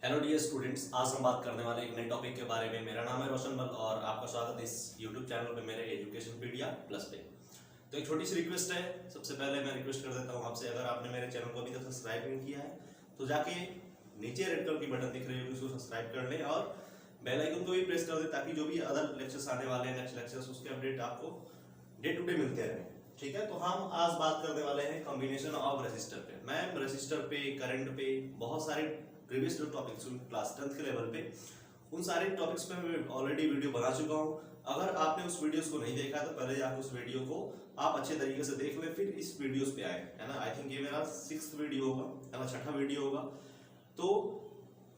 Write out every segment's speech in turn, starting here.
Hello dear students, आज हम बात करने वाले एक नए टॉपिक के बारे में। मेरा नाम है रोशन बल और आपका स्वागत है इस यूट्यूब चैनल पे मेरे एजुकेशन पीडिया प्लस पे। तो एक छोटी सी रिक्वेस्ट है, सबसे पहले मैं रिक्वेस्ट कर देता हूँ आपसे, अगर आपने मेरे चैनल को अभी तक सब्सक्राइब नहीं किया है तो जाके नीचे रेड कलर की बटन दिख रही होगी, उसको सब्सक्राइब कर लें और बेल आइकन को भी प्रेस कर दें ताकि जो भी अदर लेक्चर्स आने वाले हैं, नेक्स्ट लेक्चर्स, उसके अपडेट आपको डे टू डे मिलते रहें। ठीक है, तो हम आज बात करने वाले हैं कॉम्बिनेशन ऑफ रेसिस्टर पे। मैं रेसिस्टर पे, करंट पे, बहुत सारे प्रीवियस जो टॉपिक्स क्लास 10th के लेवल पे, उन सारे टॉपिक्स पे मैं ऑलरेडी वीडियो बना चुका हूँ। अगर आपने उस वीडियोस को नहीं देखा तो पहले जाकर उस वीडियो को आप अच्छे तरीके से देख लें, फिर इस वीडियोस पे आए, है ना। आई थिंक ये मेरा 6th वीडियो होगा, है ना, 6ठा वीडियो होगा। तो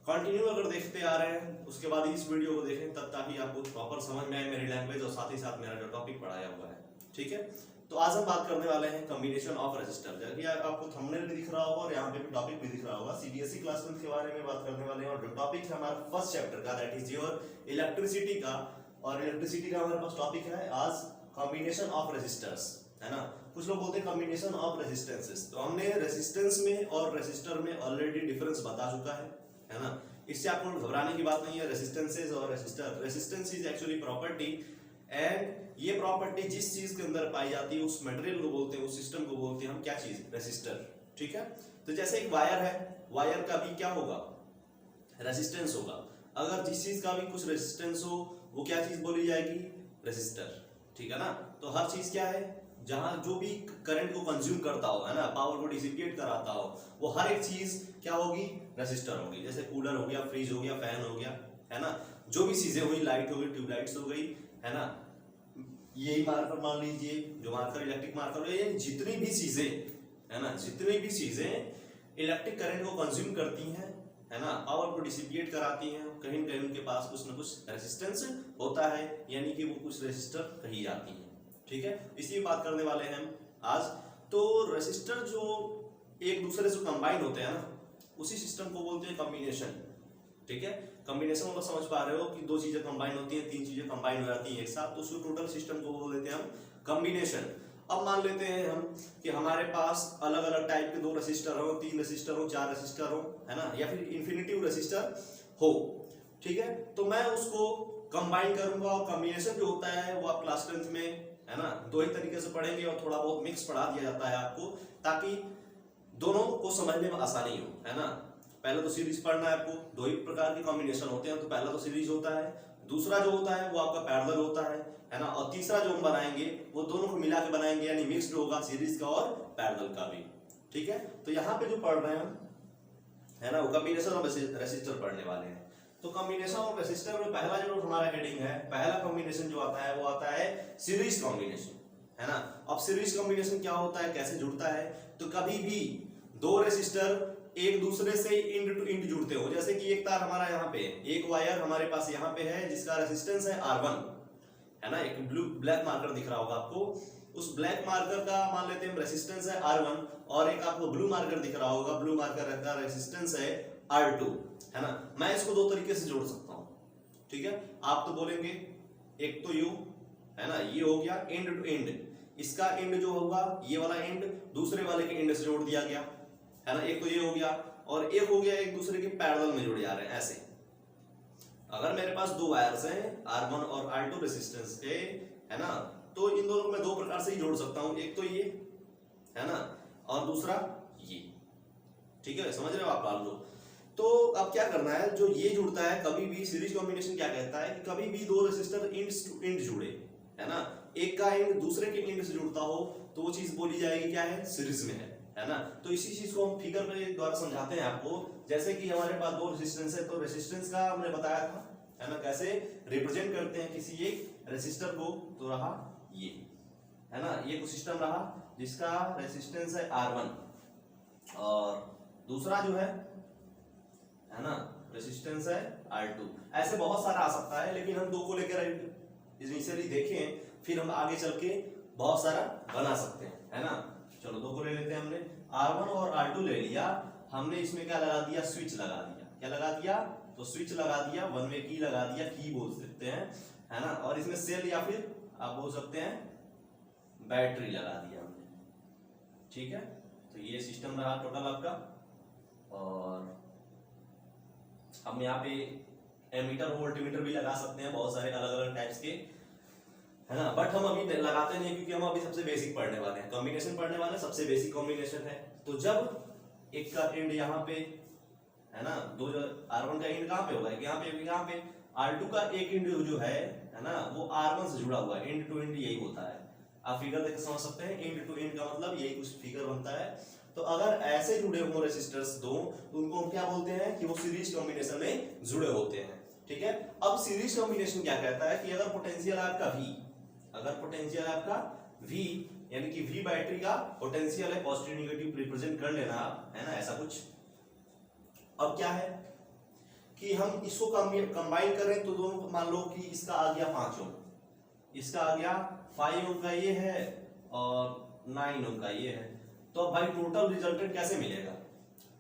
कंटिन्यू अगर देखते आ रहे हैं उसके बाद इस वीडियो को देखें, तब ताकि आपको प्रॉपर समझ में आए मेरी लैंग्वेज और साथ ही साथ मेरा जो टॉपिक पढ़ाया हुआ है। ठीक है, तो आज हम बात करने वाले हैं कॉम्बिनेशन ऑफ रेसिस्टर। जैसे आपको थंबनेल भी दिख रहा होगा और यहाँ पे भी टॉपिक भी दिख रहा होगा। सीबीएसई क्लास 10 के बारे में बात करने वाले हैं और जो टॉपिक है हमारा फर्स्ट चैप्टर का, दैट इज योर इलेक्ट्रिसिटी का। और इलेक्ट्रिसिटी का हमारे पास टॉपिक है आज कॉम्बिनेशन ऑफ रेसिस्टर्स, है ना। कुछ लोग बोलते हैं कॉम्बिनेशन ऑफ रेसिस्टेंसेस। तो हमने रेसिस्टेंस में और रेसिस्टर में ऑलरेडी डिफरेंस बता चुका है ना। इससे आपको घबराने की बात नहीं है। रेसिस्टेंसेस और resistor, resistance is actually property and ये प्रॉपर्टी जिस चीज के अंदर पाई जाती है उस मटेरियल को बोलते हैं, उस सिस्टम को बोलते हैं हम क्या चीज, रेसिस्टर। ठीक है, तो जैसे एक वायर है, वायर का भी क्या होगा, रेसिस्टेंस होगा। अगर जिस चीज का भी कुछ रेसिस्टेंस हो वो क्या चीज बोली जाएगी, रेसिस्टर। ठीक है ना। तो हर चीज क्या है, जहां जो भी करंट को कंज्यूम करता हो, है ना, पावर को डिसिपेट कराता हो, वो हर एक चीज क्या होगी, रेसिस्टर होगी। जैसे कूलर हो गया, फ्रिज हो गया, फैन हो गया, है ना, जो भी चीजें हुई, लाइट हो गई, ट्यूबलाइट्स हो गई, है ना, यही मार्कर मान लीजिए, जो मार्कर इलेक्ट्रिक मार्कर है, जितनी भी चीजें, है ना, जितनी भी चीजें इलेक्ट्रिक करंट को कंज्यूम करती हैं, है ना, पावर को डिसिपेट कराती हैं, कहीं न कहीं उनके पास कुछ न कुछ रेसिस्टेंस होता है, यानी कि वो कुछ रेसिस्टर कही जाती हैं। ठीक है, इसी बात करने वाले हैं हम आज। तो रेसिस्टर जो एक दूसरे से कंबाइन होते हैं ना, उसी सिस्टम को बोलते हैं कॉम्बिनेशन। ठीक है, कॉम्बिनेशन मतलब समझ पा रहे हो कि दो चीजें कंबाइन होती हैं, तीन चीजें कंबाइन हो जाती हैं एक साथ, तो उस टोटल सिस्टम को बोल देते हैं हम कॉम्बिनेशन। अब मान लेते हैं हम कि हमारे पास अलग अलग टाइप के दो रेसिस्टर हो, तीन रेसिस्टर हो, चार रेसिस्टर हो, है ना, या फिर इन्फिनिटिव रेसिस्टर हो। ठीक है, तो मैं उसको कंबाइन करूंगा और कॉम्बिनेशन जो होता है वो आप क्लास 10th में, है ना, दो ही तरीके से पढ़ेंगे और थोड़ा बहुत मिक्स पढ़ा दिया जाता है आपको, ताकि दोनों को समझने में आसानी हो, है ना। पहले तो सीरीज पढ़ना है आपको, दो ही प्रकार के कॉम्बिनेशन होते हैं, तो पहला तो सीरीज होता है, दूसरा जो होता है वो आपका पैरेलल होता है ना, और तीसरा जो हम बनाएंगे वो दोनों को मिला के बनाएंगे, यानी मिक्स्ड होगा सीरीज का और पैरेलल का भी। ठीक है, तो यहाँ पे जो पढ़ रहे हैं हम, है ना, वो कॉम्बिनेशन ऑफ रेसिस्टर पढ़ने वाले हैं। तो कॉम्बिनेशन ऑफ रेसिस्टर में पहला जो हमारा हेडिंग है, पहला कॉम्बिनेशन जो आता है वो आता है सीरीज कॉम्बिनेशन, है ना। अब सीरीज कॉम्बिनेशन क्या होता है, कैसे जुड़ता है, तो कभी भी दो रेसिस्टर एक दूसरे से इंड टू इंड जुड़ते हो। जैसे कि एक तार हमारा यहाँ पे, एक वायर हमारे पास यहाँ पे है जिसका रेसिस्टेंस है R1, है ना, एक ब्लैक मार्कर दिख रहा होगा आपको, उस ब्लैक मार्कर का मान लेते हैं रेसिस्टेंस है R1, और एक आपको ब्लू मार्कर दिख रहा होगा, ब्लू मार्कर का रेसिस्टेंस है R2, है ना। मैं इसको दो तरीके से जोड़ सकता हूँ। ठीक है, आप तो बोलेंगे एक तो यू, है ना, ये हो गया एंड टू एंड, इसका एंड जो होगा ये वाला एंड दूसरे वाले के एंड से जोड़ दिया गया, है ना। एक तो ये हो गया और एक हो गया एक दूसरे के पैरेलल में जुड़े जा रहे हैं। ऐसे अगर मेरे पास दो वायर्स हैं R1 और R2 रेसिस्टेंस के, है ना, तो इन दोनों को मैं दो प्रकार से ही जोड़ सकता हूं, एक तो ये, है ना, और दूसरा ये। ठीक है, समझ रहे हो आप बात को। तो अब क्या करना है, जो ये जुड़ता है, कभी भी सीरीज कॉम्बिनेशन क्या कहता है कि कभी भी दो रेसिस्टर इंड टू इंड जुड़े, है ना, एक का इंड दूसरे के इंड से जुड़ता हो तो वो चीज बोली जाएगी क्या है, सीरीज में है ना। तो इसी चीज को हम फिगर के द्वारा समझाते हैं आपको। जैसे कि हमारे पास दो रेसिस्टेंस है, तो रेसिस्टेंस का हमने बताया था, है ना, कैसे रिप्रेजेंट करते हैं किसी एक रेसिस्टर को। तो रहा ये, है ना, ये कुछ सिस्टम रहा जिसका रेसिस्टेंस है R1 और दूसरा जो है ना, रेसिस्टेंस है R2। ऐसे बहुत सारा आ सकता है, लेकिन हम दो को लेकर इनिशियली देखें, फिर हम आगे चल के बहुत सारा बना सकते हैं, है ना। चलो दो को ले लेते हैं, हमने R1 और R2 ले लिया, हमने इसमें क्या लगा दिया, स्विच लगा दिया। क्या लगा दिया, तो स्विच लगा दिया, वन वे की लगा दिया, की बोल सकते हैं, है ना, और इसमें सेल या फिर आप बोल सकते हैं बैटरी लगा दिया हमने। ठीक है, तो ये सिस्टम रहा टोटल आपका। और हम यहाँ पे एमीटर वोल्टमीटर भी लगा सकते हैं, बहुत सारे अलग अलग टाइप्स के, है ना। बट हम अभी लगाते नहीं क्योंकि हम अभी सबसे बेसिक पढ़ने वाले हैं, कॉम्बिनेशन पढ़ने वाले हैं, सबसे बेसिक कॉम्बिनेशन है। तो जब एक का एंड यहाँ पे है ना, दो R1 का एंड कहाँ पे होगा, यहाँ पे R2 का एक एंड जो है ना, वो R1 से जुड़ा हुआ है, एंड टू एंड यही होता है। आप फिगर देख समझ सकते हैं, एंड टू एंड का मतलब यही कुछ फिगर बनता है। तो अगर ऐसे जुड़े हुए रेसिस्टर्स दो तो उनको हम क्या बोलते हैं कि वो सीरीज कॉम्बिनेशन में जुड़े होते हैं, ठीक है। अब सीरीज कॉम्बिनेशन क्या कहता है कि अगर पोटेंशियल आपका V, अगर पोटेंशियल आपका V यानी कि V बैटरी का पोटेंशियल है, पॉजिटिव नेगेटिव रिप्रेजेंट कर लेना आप, है ना, ऐसा कुछ। अब क्या है कि हम इसको कंबाइन करें तो दोनों, मान लो कि इसका आ गया 5 ओम, इसका आ गया 5 ओम का ये है और 9 ओम का ये है। तो अब भाई टोटल रिजल्टेंट कैसे मिलेगा,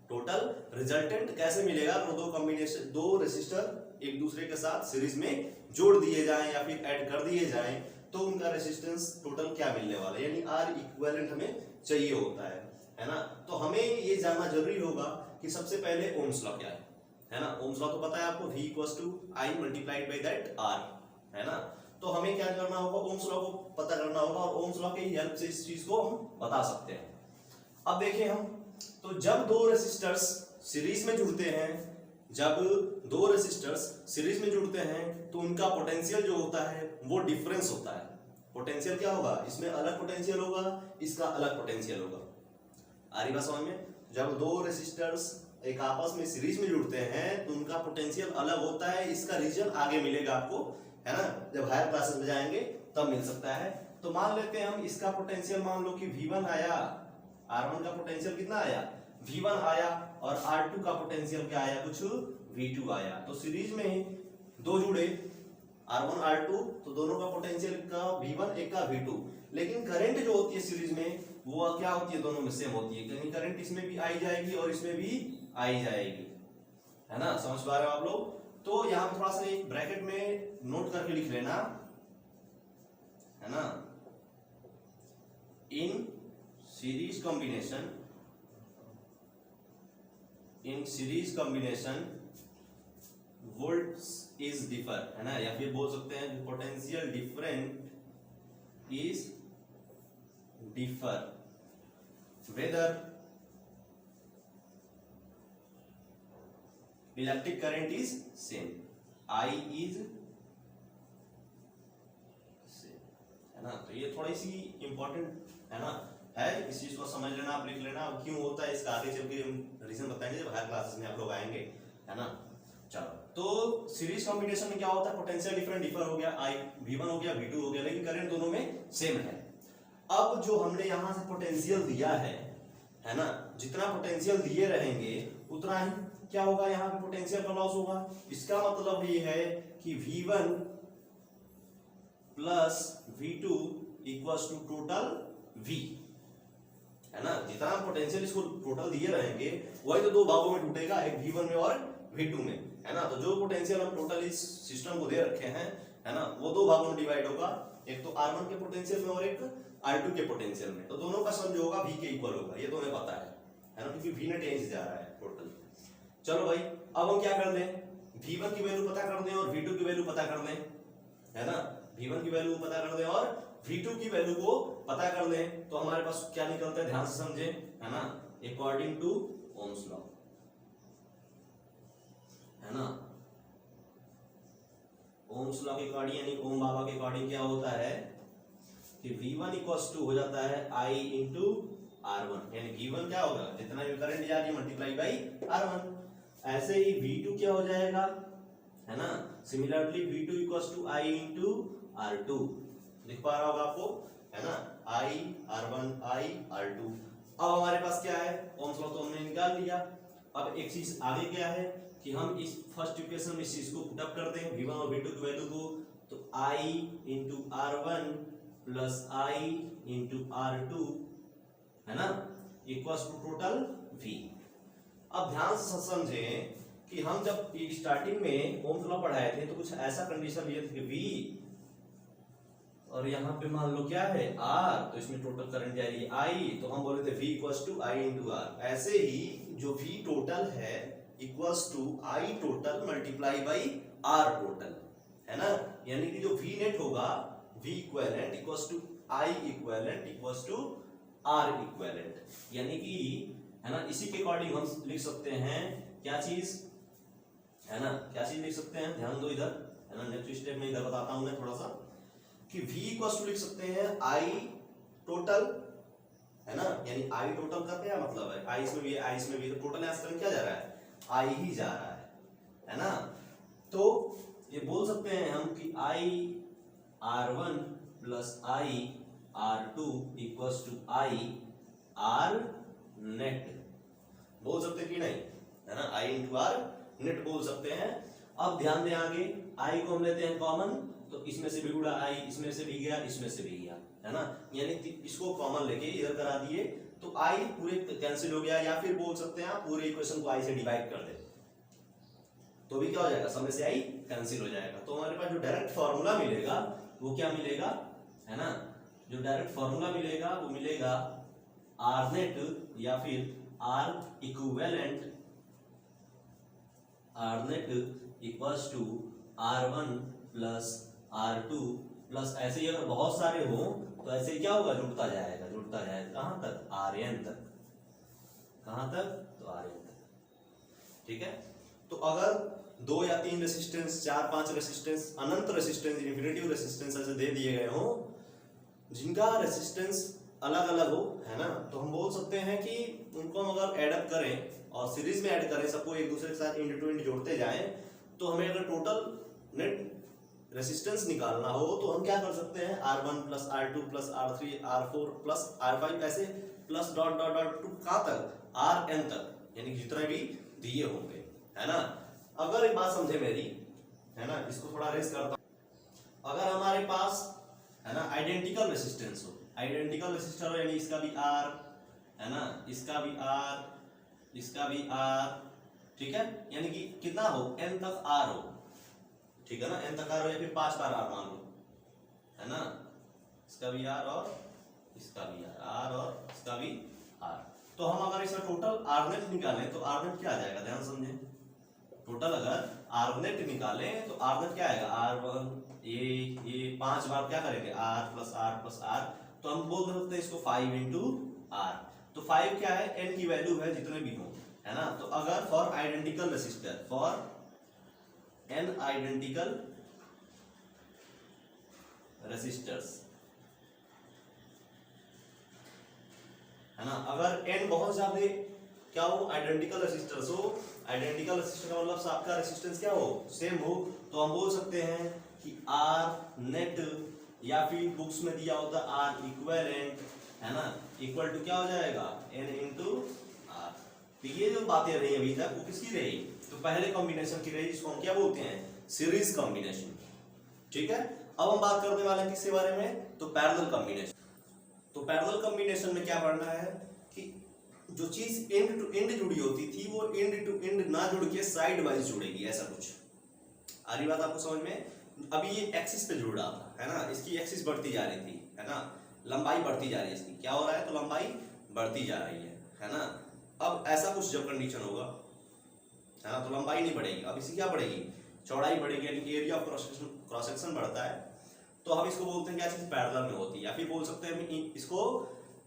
टोटल रिजल्टेंट कैसे मिलेगा, दो कॉम्बिनेशन, दो रेसिस्टर एक दूसरे के साथ सीरीज में जोड़ दिए जाएं या फिर ऐड कर दिए जाएं तो उनका रेसिस्टेंस टोटल क्या मिलने वाला है, यानी R इक्विवेलेंट हमें चाहिए होता है ना। तो हमें ये जानना जरूरी होगा कि सबसे पहले ओम्स लॉ क्या है ना। ओम्स लॉ तो पता है आपको, V = I multiplied by that R, है ना। तो हमें क्या करना होगा, ओम्स लॉ को पता करना होगा और ओम्स लॉ की हेल्प से इस चीज को हम बता सकते हैं। अब देखिए हम, तो जब दो रेसिस्टर्स सीरीज में जुड़ते हैं, जब दो रेसिस्टर्स सीरीज में जुड़ते हैं तो उनका पोटेंशियल जो होता है वो डिफरेंस होता है। पोटेंशियल क्या होगा, इसमें अलग पोटेंशियल होगा, इसका अलग पोटेंशियल होगा। आ रही बात समझ में। जब दो रेसिस्टर्स एक आपस में सीरीज में जुड़ते हैं तो उनका पोटेंशियल अलग होता है, इसका रीजन आगे मिलेगा आपको, है ना, जब हायर क्लासेस में जाएंगे तब मिल सकता है। तो मान लेते हैं हम इसका पोटेंशियल, मान लो कि V1 आया, R1 का पोटेंशियल कितना आया, V1 आया, और R2 का पोटेंशियल क्या आया, कुछ V2 आया। तो सीरीज में दो जुड़े R1 R2, तो दोनों का पोटेंशियल का V1 एक का V2, लेकिन करंट जो होती है सीरीज में वो क्या होती है, दोनों में सेम होती है, यानी करंट इसमें भी आई जाएगी और इसमें भी आई जाएगी, है ना। समझ पा रहे हो आप लोग। तो यहां पर थोड़ा सा एक ब्रैकेट में नोट करके लिख लेना, है ना, in series combination volts is differ, है ना, या फिर बोल सकते हैं potential different is differ whether electric current is same, I is same, है ना। तो ये थोड़ी सी इंपॉर्टेंट है ना, है, इस चीज को समझ लेना, आप लिख लेना। अब क्यों होता है इसका आगे चल के हम रीजन बताएंगे जब हायर क्लासेस में आप लोग आएंगे, है ना। चलो, तो सीरीज कॉम्बिनेशन में क्या होता है, पोटेंशियल डिफरेंट डिफर हो गया, V1 हो गया, V2 हो गया, लेकिन करंट दोनों में सेम है। अब जो हमने यहां से पोटेंशियल दिया है ना, जितना पोटेंशियल दिए रहेंगे उतना ही क्या होगा, यहाँ पे पोटेंशियल का लॉस होगा। इसका मतलब ये है कि V1 plus V2 equals to total V, है ना। जितना पोटेंशियल इसको टोटल दिए रहेंगे वही तो दो भागों में टूटेगा, एक V1 में और V2 में, है ना। तो जो पोटेंशियल हम टोटल इस सिस्टम को दे रखे हैं, है ना, वो दो भागों में डिवाइड होगा, एक तो R1 के पोटेंशियल में और एक R2 के पोटेंशियल में। तो दोनों का सम जो होगा V के इक्वल होगा, ये तो हमें पता है ना, क्योंकि V ने टेंस जा रहा है टोटल। चलो भाई, अब हम क्या कर दें, V1 की वैल्यू पता कर दें और V2 की वैल्यू पता कर दें, है ना। V1 की वैल्यू पता कर दें और V2 की वैल्यू को पता कर दें, तो हमारे पास क्या निकलता है, ध्यान से समझे, है ना, अकॉर्डिंग टू ओम्स लॉ, है ना। ओम्स लॉ के अकॉर्डिंग यानी ओम बाबा के अकॉर्डिंग क्या होता है कि V1 इक्वल्स टू हो जाता है I इंटू R1, यानी V1 क्या होगा, जितना भी करंट जा रही है मल्टीप्लाई बाई R1। ऐसे ही V2 क्या हो जाएगा, है ना, similarly V2 equals to I into R2, लिख पा रहा होगा आपको, है ना, I R1 I R2। अब हमारे पास क्या है, ओम्स लॉ तो हमने निकाल लिया। अब एक चीज आगे क्या है कि हम इस फर्स्ट इक्वेशन में इस चीज को पुट अप करते हैं, V1 और V2 की वैल्यू को, तो I into R1 plus I into R2, है ना, इक्वल्स टू टोटल V। अब ध्यान से समझें कि हम जब स्टार्टिंग में ओम्स लॉ पढ़ाए थे तो कुछ ऐसा कंडीशन लिए थे कि V और यहाँ पे मान लो क्या है R, तो इसमें टोटल करंट जा रही है I, तो हम बोले थे V equals to I into R। ऐसे ही जो V टोटल है equals to I total multiply by R total, है ना। यानी कि जो वी नेट होगा, V equivalent equals to I equivalent equals to R equivalent, यानी कि, है ना, इसी के अकॉर्डिंग हम लिख सकते हैं क्या चीज, है ना, क्या चीज लिख सकते हैं, ध्यान दो इधर, है ना। नेक्स्ट स्टेप में इधर बताता हूं मैं थोड़ा सा कि v इक्वल्स टू लिख सकते हैं आई टोटल, है ना, यानी आई टोटल का क्या मतलब है, आई इसमें भी है, आई इसमें भी है, तो टोटल यहां से क्या जा रहा है, आई ही जा रहा है ना। तो ये बोल सकते हैं हम कि I R1 plus I R2 equals to I R net, बोल सकते हैं कि नहीं, है ना, आई इंटू आर नेट बोल सकते हैं। अब ध्यान दें आगे, आई को हम लेते हैं कॉमन, तो इसमें से भी उड़ा आई, इसमें से भी गया, इसमें से भी गया, है ना, यानी इसको कॉमन लेके इधर करा दिए तो आई पूरे कैंसिल हो गया, या फिर बोल सकते हैं आप पूरे इक्वेशन को आई से डिवाइड कर दे तो भी क्या हो जाएगा, सब में से आई कैंसिल हो जाएगा। तो हमारे पास जो डायरेक्ट फॉर्मूला मिलेगा वो क्या मिलेगा, है ना, जो डायरेक्ट फॉर्मूला मिलेगा वो मिलेगा आर नेट या फिर R equivalent, R net equals to R1 plus R2 plus, ऐसे ही अगर बहुत सारे हो तो ऐसे क्या होगा, जुड़ता जाएगा कहां तक, Rn तक, कहां तक, तो Rn तक, ठीक है। तो अगर 2 या 3 रेसिस्टेंस, 4-5 रेसिस्टेंस, अनंत रेसिस्टेंस, इन्फिनिटिव रेसिस्टेंस ऐसे दे दिए गए हो जिनका रेसिस्टेंस अलग अलग हो, है ना, तो हम बोल सकते हैं कि उनको हम अगर एड अप करें और सीरीज में ऐड करें, सबको एक दूसरे के साथ इंड टू इंड जोड़ते जाएं, तो हमें अगर टोटल नेट रेसिस्टेंस निकालना हो तो हम क्या कर सकते हैं, R1 plus R2 plus R3 R4 plus R5 ऐसे plus dot dot dot to कहां तक, Rn तक, यानी कि जितने भी दिए होंगे, है ना। अगर एक बात समझे मेरी, है ना, इसको थोड़ा रेस करता हूं, अगर हमारे पास, है ना, आइडेंटिकल रेसिस्टेंस हो, आइडेंटिकल रेसिस्टर हो, यानी इसका भी R, है ना, इसका भी R, इसका भी R, ठीक है, यानी कि कितना हो, n तक R हो, ठीक है ना, n तक R हो या फिर 5 बार R मान लो, है ना, इसका भी R और इसका भी R और इसका भी R। तो हम अगर इसका टोटल R नेट निकालें तो R नेट क्या आ जाएगा, ध्यान समझें, टोटल अगर R नेट निकालें तो R नेट क्या आएगा, R1 ये 5 बार क्या करेंगे, R plus R plus R, तो हम बोल सकते हैं इसको 5 इंटू R। तो 5 क्या है, n की वैल्यू है जितने भी हो, है ना। तो अगर for identical resistor, for n identical resistors, है ना, अगर n बहुत ज्यादा क्या हो, आइडेंटिकल रेसिस्टर्स हो, आइडेंटिकल रेसिस्टर का मतलब आपका रेसिस्टेंस क्या हो, सेम हो, तो हम बोल सकते हैं कि R नेट या फिर बुक्स में दिया होता R इक्विवेलेंट, है ना, इक्वल टू क्या हो जाएगा, n इंटू R। तो ये जो बातें रही अभी तक वो किसकी रही, तो पहले कॉम्बिनेशन की रही, जिसको हम क्या बोलते हैं, सीरीज कॉम्बिनेशन, ठीक है। अब हम बात करने वाले हैं किसके बारे में, तो पैरेलल कॉम्बिनेशन। तो पैरेलल कॉम्बिनेशन में क्या पढ़ना है कि जो चीज एंड टू एंड जुड़ी होती थी वो एंड टू एंड ना जुड़ के साइड वाइज जुड़ेगी, ऐसा कुछ आ रही बात आपको समझ में। अभी ये एक्सिस पे जुड़ रहा था, है ना, इसकी एक्सिस बढ़ती जा रही थी, है ना, लंबाई बढ़ती जा रही है इसकी, क्या हो रहा है, तो लंबाई बढ़ती जा रही है ना। अब ऐसा कुछ जब कंडीशन होगा, है ना, तो लंबाई नहीं बढ़ेगी, अब इसकी क्या बढ़ेगी, चौड़ाई बढ़ेगी, यानी एरिया ऑफ क्रॉस सेक्शन बढ़ता है। तो हम इसको बोलते हैं क्या चीज, पैरेलल में होती है, या फिर बोल सकते हैं इसको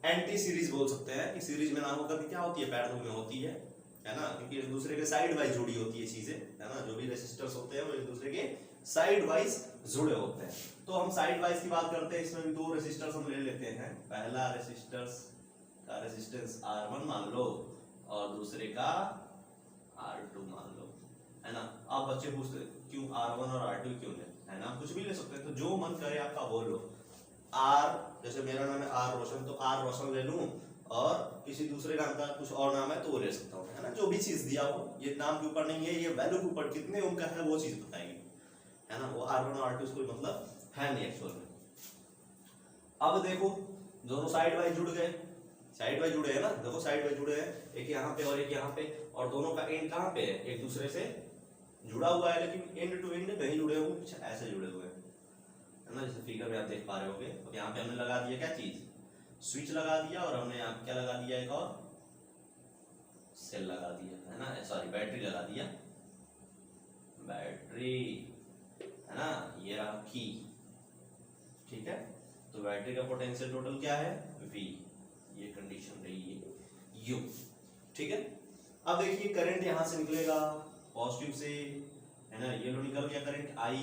एंटी सीरीज बोल सकते हैं, कि सीरीज में ना होकर क्या होती है, पैरेलल में होती है ना, क्योंकि एक दूसरे के साइड वाइज जुड़ी होती है चीजें, है ना, जो भी रेसिस्टर्स होते हैं वो एक दूसरे के साइड वाइज जुड़े होते हैं। तो हम साइड वाइज की बात करते हैं, इसमें भी 2 रेसिस्टर्स हम ले लेते हैं, पहला रेसिस्टर्स का रेसिस्टेंस R1 मान लो और दूसरे का R2 मान लो, है ना। आप बच्चे पूछते क्यों R1 और R2 क्यों ले, है ना, कुछ भी ले सकते हैं, तो जो मन करे आपका बोलो। R, जैसे मेरा नाम है R रोशन, तो R रोशन ले लूं, और किसी दूसरे नाम का कुछ और नाम है तो वो ले सकता हूँ, है ना, जो भी चीज दिया हो, ये नाम के ऊपर नहीं है, ये वैल्यू के ऊपर कितने उनका है वो चीज बताएगी, है ना। वो R1 और R2 कोई मतलब है नहीं एक्चुअल में। अब देखो दोनों साइड वाइज जुड़ गए, साइड वाइज जुड़े हैं ना, देखो साइड वाइज जुड़े हैं, एक यहाँ पे और एक यहाँ पे, और दोनों का एंड कहाँ पे है, एक दूसरे से जुड़ा हुआ है, लेकिन एंड टू एंड नहीं जुड़े हुए, कुछ ऐसे जुड़े हुए हैं, है ना, जैसे फिगर में आप देख पा रहे होगे। अब यहाँ पे हमने लगा दिया क्या चीज, स्विच लगा दिया, और हमने यहाँ क्या लगा दिया, एक और सेल लगा दिया है ना, सॉरी बैटरी लगा दिया, बैटरी है ना, ये रहा की, ठीक है। तो बैटरी का पोटेंशियल टोटल क्या है V, ये कंडीशन रही है U, ठीक है। अब देखिए करंट यहां से निकलेगा पॉजिटिव से, है ना, ये लो निकल गया करंट I,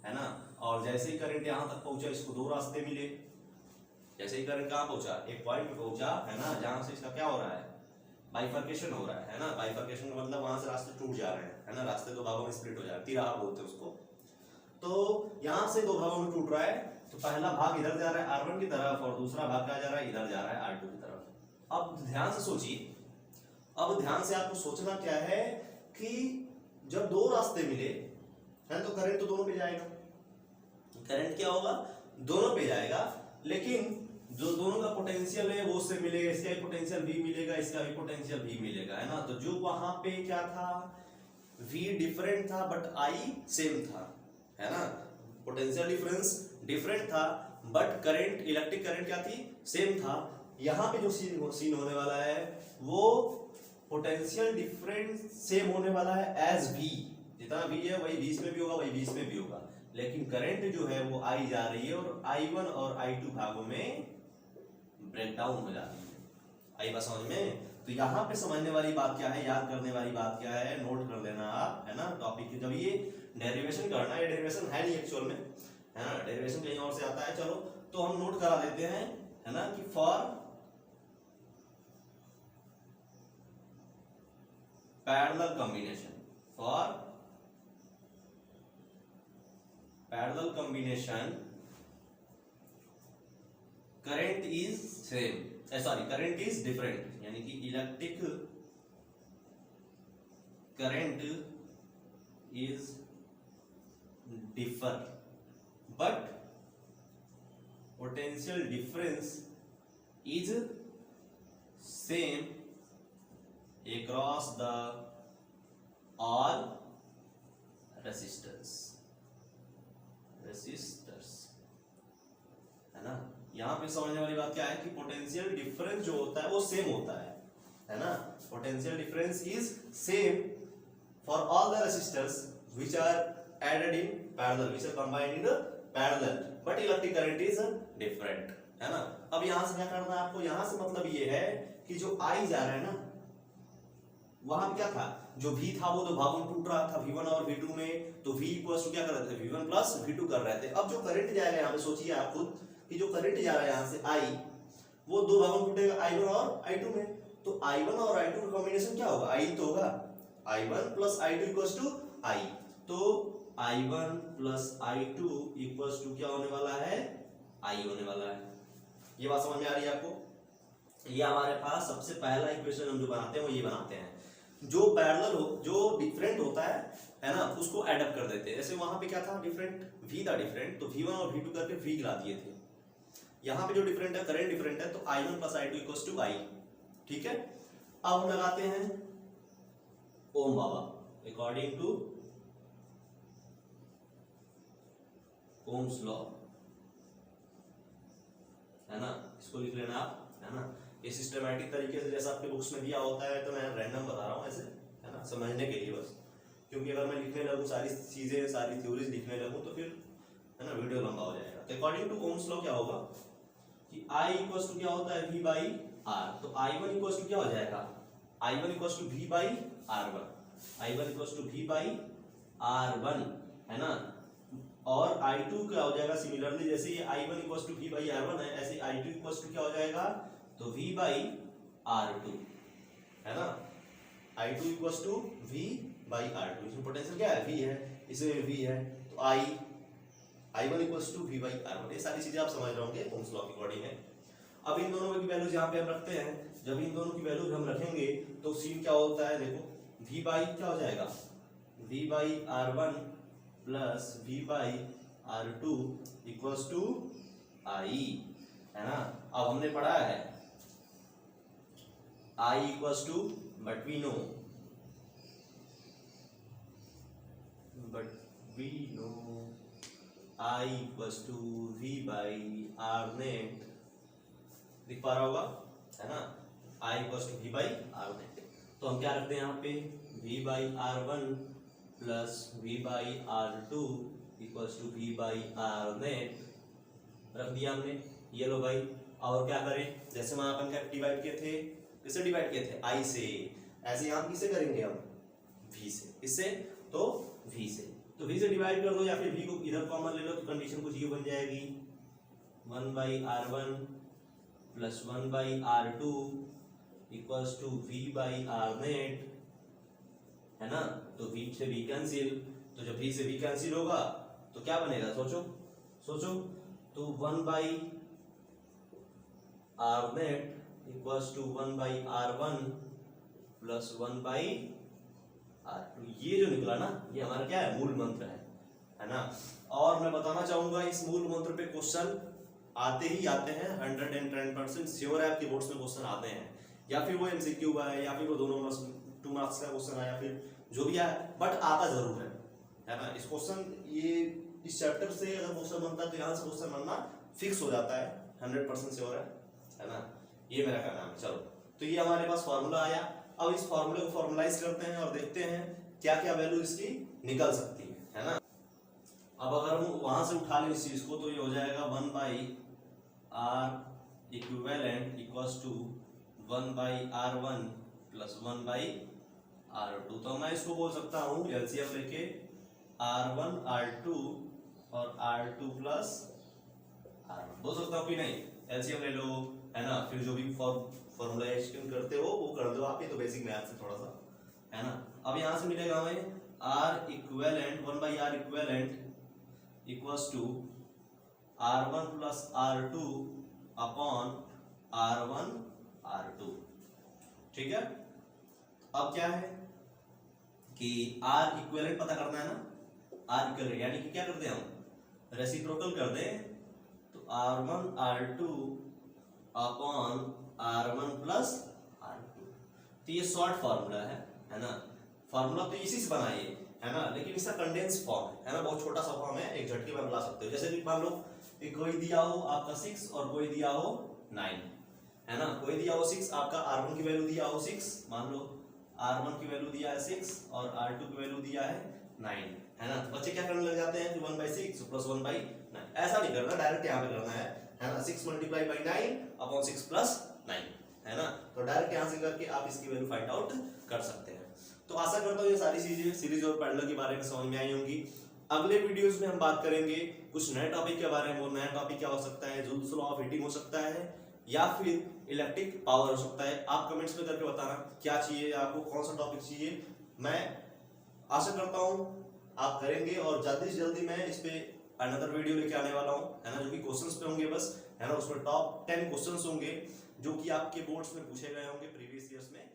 है ना। और जैसे ही करंट यहां तक पहुंचा, इसको दो रास्ते मिले, जैसे ही करंट कहां पहुंचा, एक पॉइंट पे पहुंचा, है ना, जहां से इसका क्या हो रहा है, बाइफर्केशन हो रहा है ना। बाइफर्केशन का मतलब वहां से रास्ते टूट जा रहे हैं, है ना, रास्ते दो भागों में स्प्लिट हो जा रहे हैं, तिराहा बोलते हैं उसको। तो यहां से दो भागों में टूट रहा है, तो पहला भाग इधर जा रहा है R1 की तरफ, और दूसरा भाग क्या जा रहा है, इधर जा रहा है R2 की तरफ। अब ध्यान से सोचिए, अब ध्यान से आपको सोचना क्या है कि जब दो रास्ते मिले हैं तो करंट तो दोनों पे जाएगा, करंट क्या होगा, दोनों पे जाएगा, लेकिन जो दोनों का पोटेंशियल है वो उससे मिलेगा, इसका भी पोटेंशियल V मिलेगा, इसका भी पोटेंशियल V मिलेगा, है ना। तो जो वहां पे क्या था, V डिफरेंट था बट I सेम था, है ना, पोटेंशियल डिफरेंस डिफरेंट था बट करंट, इलेक्ट्रिक करंट क्या थी, सेम था। यहाँ पे जो सीन होने वाला है वो पोटेंशियल डिफरेंस सेम होने वाला है एज V, जितना V है वही V में भी होगा, वही V में भी होगा, लेकिन करंट जो है वो I जा रही है और I1 और I2 भागों में ब्रेकडाउन हो जाती है। आई बात समझ में। तो यहाँ पे समझने वाली बात क्या है, याद करने वाली बात क्या है, नोट कर लेना आप, है ना, टॉपिक जब ये डेरिवेशन करना, ये डेरिवेशन है नहीं एक्चुअल में, है ना, डेरिवेशन कहीं और से आता है। चलो तो हम नोट करा देते हैं, है ना, कि for parallel combination, for parallel combination current is same, sorry current is different, यानी कि electric current is differ but potential difference is same across the all resistors, है ना। यहाँ पे समझने वाली बात क्या है कि पोटेंशियल डिफरेंस जो होता है वो सेम होता है ना, potential difference is same for all the resistors which are added in parallel, which are combined in parallel, but electric current is different, है ना। अब यहाँ से क्या करना है आपको, यहाँ से मतलब ये है कि जो I जा रहा है ना, वहां पे क्या था, जो V था वो दो भागों में टूट रहा था, V1 और V2 में, तो V इक्वल्स टू क्या कर रहे थे, V1 प्लस V2 कर रहे थे। अब जो करंट जाएगा यहाँ पे सोचिए आप खुद कि जो करंट जा रहा है यहाँ से I, वो दो भागों में टूटेगा, I1 और I2 में। तो I1 और I2 का कॉम्बिनेशन क्या होगा, I तो होगा, I1 plus I2 equals to I, तो I1 plus I2 equals to क्या होने वाला है, I होने वाला है। ये बात समझ में आ रही है आपको। ये हमारे पास सबसे पहला इक्वेशन हम जो बनाते हैं वो ये बनाते हैं, जो पैरेलल हो, जो डिफरेंट होता है ना, उसको एड अप कर देते हैं। जैसे वहां पे क्या था, डिफरेंट V था डिफरेंट, तो V1 और V2 करके V गिरा दिए थे। यहाँ पे जो डिफरेंट है, करंट डिफरेंट है, तो I1 plus I2 equals to I, ठीक है। अब हम लगाते हैं ओम बाबा, अकॉर्डिंग टू ओम्स लॉ, है ना, इसको लिख लेना आप, है ना। ये सिस्टमैटिक तरीके से जैसा आपके बुक्स में दिया होता है, तो मैं रैंडम बता रहा हूँ ऐसे, है ना, समझने के लिए बस, क्योंकि अगर मैं लिखने लगूँ सारी चीजें, सारी थ्योरीज लिखने लगूँ तो फिर, है ना, वीडियो लंबा हो जाएगा। तो अकॉर्डिंग टू ओम्स लॉ क्या होगा कि I इक्वल्स टू क्या होता है, V बाई R, तो I1 इक्वल्स टू क्या हो जाएगा, I1 equals to V by R1, I1 equals to V by R1, है ना। और I2 क्या हो जाएगा, सिमिलरली जैसे ये I1 equals to V by R1 है, ऐसे I2 इक्वल्स टू क्या हो जाएगा, तो V बाई R2, है ना, I2 equals to V by R2, इसमें पोटेंशियल क्या है, V है, इसमें V है, तो I1 equals to V by R1। ये सारी चीजें आप समझ रहे होंगे, ओम्स लॉ के अकॉर्डिंग है। अब इन दोनों की वैल्यूज यहाँ पे हम रखते हैं, जब इन दोनों की वैल्यूज हम रखेंगे तो सीन क्या होता है, देखो V बाई क्या हो जाएगा, V by R1 plus V by R2 equals to I, है ना। अब हमने पढ़ा है I equals to, but we know I equals to V by R net, दिख पा रहा होगा, है ना, I equals to V by R net. तो हम क्या रखते हैं यहाँ पे V/R1 plus V/R2 equals to V/R net रख दिया हमने। ये लो भाई, और क्या करें, जैसे वहां अपन क्या डिवाइड किए थे, किससे डिवाइड किए थे, I से, ऐसे यहाँ किससे करेंगे हम, V से, इससे तो V से, तो V से डिवाइड कर दो या फिर V को इधर कॉमन ले लो तो कंडीशन कुछ ये बन जाएगी 1/R1 plus 1/R2 equals to V/R net, है ना। तो V से V कैंसिल, तो जब V से V कैंसिल होगा तो क्या बनेगा, सोचो तो 1/R net equals to 1/R1 plus 1/R2। ये जो निकला ना, ये हमारा क्या है, मूल मंत्र है ना। और मैं बताना चाहूंगा इस मूल मंत्र पे क्वेश्चन आते ही आते हैं, 110% श्योर है आपके बोर्ड्स में क्वेश्चन आते हैं, या फिर वो एमसीक्यू है या फिर वो दोनों 2 मार्क्स का क्वेश्चन है या फिर जो भी है, बट आता जरूर है ना। इस क्वेश्चन ये इस चैप्टर से अगर क्वेश्चन बनता है तो यहाँ से क्वेश्चन बनना फिक्स हो जाता है, 100% श्योर है ना। ये मेरा कहना है। चलो, तो ये हमारे पास फॉर्मूला आया। अब इस फॉर्मूले को फॉर्मुलाइज करते हैं और देखते हैं क्या क्या वैल्यू इसकी निकल सकती है ना। अब अगर हम वहां से उठा लें इस चीज को तो ये हो जाएगा 1/R equivalent equals to 1/R1 plus 1/R2। तो मैं इसको बोल सकता हूँ एलसीएम लेके R1 R2 और R2 प्लस R1 बोल सकता हूँ कि नहीं, एलसीएम ले लो, है ना। फिर जो भी फॉर्मुलाइजेशन करते हो वो कर दो आप, ये तो बेसिक मैथ से थोड़ा सा, है ना। अब यहाँ से मिलेगा हमें R equivalent 1/R equivalent equals to R1 plus R2 upon R1 R2, ठीक है। अब क्या है कि R इक्विवेलेंट पता करना है ना, R इक्विवेलेंट यानी कि क्या करते हैं हम, रेसिप्रोकल कर दें, तो R1 R2 upon R1 plus R2। तो ये शॉर्ट फार्मूला है ना। फार्मूला तो इसी से बनाइए, है ना, लेकिन इसका कंडेंस फॉर्म है ना, बहुत छोटा सा फॉर्म है, एक झटके में बना सकते हो। जैसे कि मान लो कोई दिया हो आपका 6 और कोई दिया हो 9, है ना। कोई दिया हो 6, आपका R1 की वैल्यू दिया हो 6, मान लो R1 की वैल्यू दिया है 6 और R2 की वैल्यू दिया है 9, है ना। तो बच्चे क्या करने लग जाते हैं, 1/6 प्लस 1/9, ऐसा नहीं करना, डायरेक्ट यहाँ पे करना है ना। 6 मल्टीप्लाई बाई 9 अपॉन 6 प्लस 9, है ना। तो डायरेक्ट यहाँ से करके आप इसकी वैल्यू फाइंड आउट कर सकते हैं। तो आशा करता हूँ ये सारी चीजें सीरीज और पैरेलल के बारे में समझ में आई होंगी। अगले वीडियोस में हम बात करेंगे कुछ नए टॉपिक के बारे में। वो नया टॉपिक क्या हो सकता है, जूल्स लॉ ऑफ हीटिंग हो सकता है या फिर इलेक्ट्रिक पावर हो सकता है। आप कमेंट्स में करके बताना क्या चाहिए आपको, कौन सा टॉपिक चाहिए। मैं आशा करता हूँ आप करेंगे और जल्दी से जल्दी मैं इस पे अनदर वीडियो लेके आने वाला हूँ, है ना, जो कि क्वेश्चंस पे होंगे बस, है ना। उसमें टॉप 10 क्वेश्चंस होंगे जो कि आपके बोर्ड्स में पूछे गए होंगे प्रीवियस ईयर्स में।